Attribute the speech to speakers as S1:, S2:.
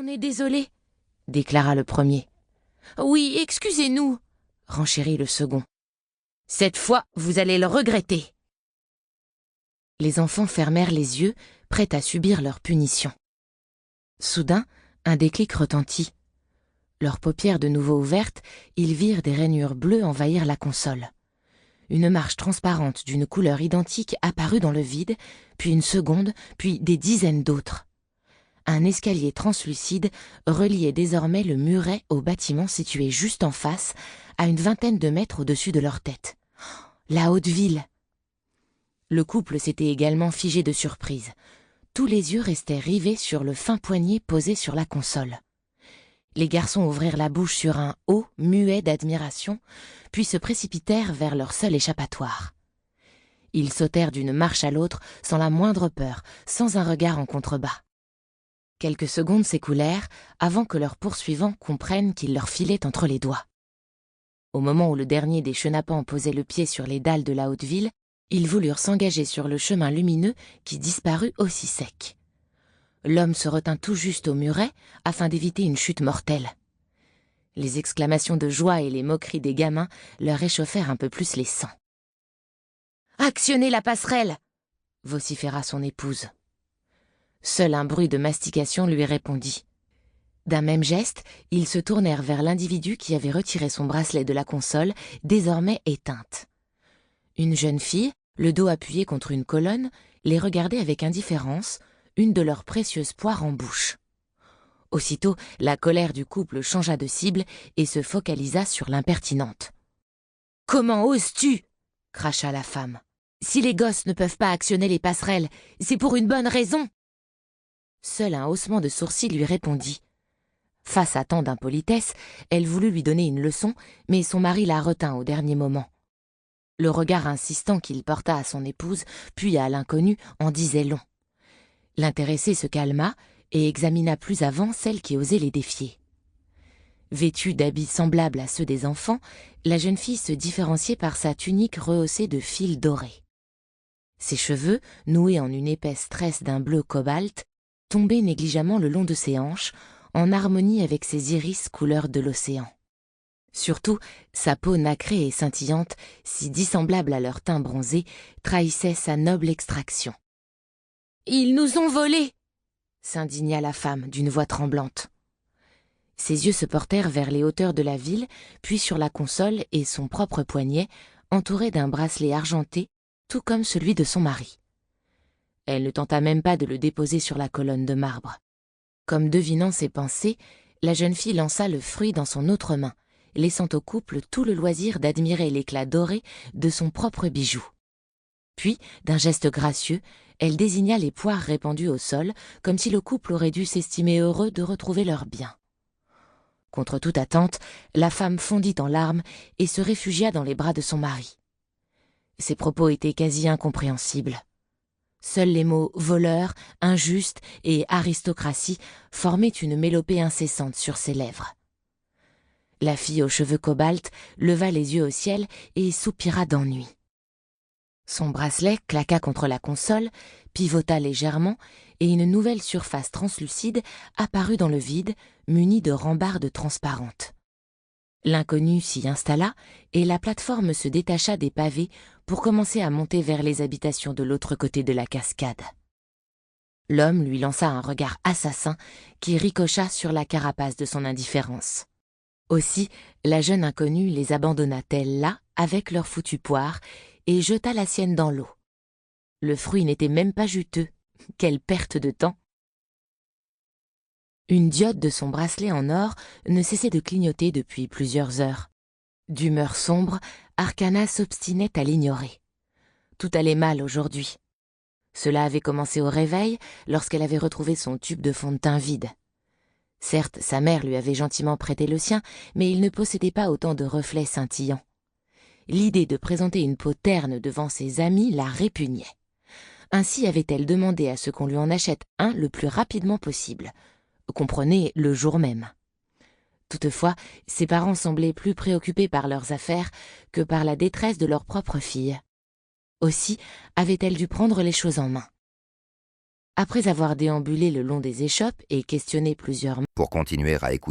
S1: On est désolé, déclara le premier. Oui, excusez-nous, renchérit le second. Cette fois, vous allez le regretter. Les enfants fermèrent les yeux, prêts à subir leur punition. Soudain, un déclic retentit. Leurs paupières de nouveau ouvertes, ils virent des rainures bleues envahir la console. Une marche transparente d'une couleur identique apparut dans le vide, puis une seconde, puis des dizaines d'autres. Un escalier translucide reliait désormais le muret au bâtiment situé juste en face, à une vingtaine de mètres au-dessus de leur tête. La haute ville! Le couple s'était également figé de surprise. Tous les yeux restaient rivés sur le fin poignet posé sur la console. Les garçons ouvrirent la bouche sur un « oh » muet d'admiration, puis se précipitèrent vers leur seul échappatoire. Ils sautèrent d'une marche à l'autre sans la moindre peur, sans un regard en contrebas. Quelques secondes s'écoulèrent avant que leurs poursuivants comprennent qu'ils leur filaient entre les doigts. Au moment où le dernier des chenapans posait le pied sur les dalles de la haute ville, ils voulurent s'engager sur le chemin lumineux qui disparut aussi sec. L'homme se retint tout juste au muret afin d'éviter une chute mortelle. Les exclamations de joie et les moqueries des gamins leur réchauffèrent un peu plus les sangs. « Actionnez la passerelle !» vociféra son épouse. Seul un bruit de mastication lui répondit. D'un même geste, ils se tournèrent vers l'individu qui avait retiré son bracelet de la console, désormais éteinte. Une jeune fille, le dos appuyé contre une colonne, les regardait avec indifférence, une de leurs précieuses poires en bouche. Aussitôt, la colère du couple changea de cible et se focalisa sur l'impertinente. « Comment oses-tu » cracha la femme. « Si les gosses ne peuvent pas actionner les passerelles, c'est pour une bonne raison !» Seul un haussement de sourcils lui répondit. Face à tant d'impolitesse, elle voulut lui donner une leçon, mais son mari la retint au dernier moment. Le regard insistant qu'il porta à son épouse, puis à l'inconnu, en disait long. L'intéressé se calma et examina plus avant celle qui osait les défier. Vêtue d'habits semblables à ceux des enfants, la jeune fille se différenciait par sa tunique rehaussée de fils dorés. Ses cheveux, noués en une épaisse tresse d'un bleu cobalt, tombaient négligemment le long de ses hanches, en harmonie avec ses iris couleur de l'océan. Surtout, sa peau nacrée et scintillante, si dissemblable à leur teint bronzé, trahissait sa noble extraction. « Ils nous ont volés !» s'indigna la femme d'une voix tremblante. Ses yeux se portèrent vers les hauteurs de la ville, puis sur la console et son propre poignet, entouré d'un bracelet argenté, tout comme celui de son mari. Elle ne tenta même pas de le déposer sur la colonne de marbre. Comme devinant ses pensées, la jeune fille lança le fruit dans son autre main, laissant au couple tout le loisir d'admirer l'éclat doré de son propre bijou. Puis, d'un geste gracieux, elle désigna les poires répandues au sol, comme si le couple aurait dû s'estimer heureux de retrouver leurs biens. Contre toute attente, la femme fondit en larmes et se réfugia dans les bras de son mari. Ses propos étaient quasi incompréhensibles. Seuls les mots « voleur »,« injuste » et « aristocratie » formaient une mélopée incessante sur ses lèvres. La fille aux cheveux cobalt leva les yeux au ciel et soupira d'ennui. Son bracelet claqua contre la console, pivota légèrement, et une nouvelle surface translucide apparut dans le vide, munie de rambardes transparentes. L'inconnu s'y installa, et la plateforme se détacha des pavés pour commencer à monter vers les habitations de l'autre côté de la cascade. L'homme lui lança un regard assassin qui ricocha sur la carapace de son indifférence. Aussi, la jeune inconnue les abandonna-t-elle là, avec leur foutue poire, et jeta la sienne dans l'eau. Le fruit n'était même pas juteux. Quelle perte de temps! Une diode de son bracelet en or ne cessait de clignoter depuis plusieurs heures. D'humeur sombre, Arcana s'obstinait à l'ignorer. Tout allait mal aujourd'hui. Cela avait commencé au réveil, lorsqu'elle avait retrouvé son tube de fond de teint vide. Certes, sa mère lui avait gentiment prêté le sien, mais il ne possédait pas autant de reflets scintillants. L'idée de présenter une peau terne devant ses amis la répugnait. Ainsi avait-elle demandé à ce qu'on lui en achète un le plus rapidement possible. Comprenez, le jour même. Toutefois, ses parents semblaient plus préoccupés par leurs affaires que par la détresse de leur propre fille. Aussi avait-elle dû prendre les choses en main. Après avoir déambulé le long des échoppes et questionné plusieurs
S2: Pour continuer à écouter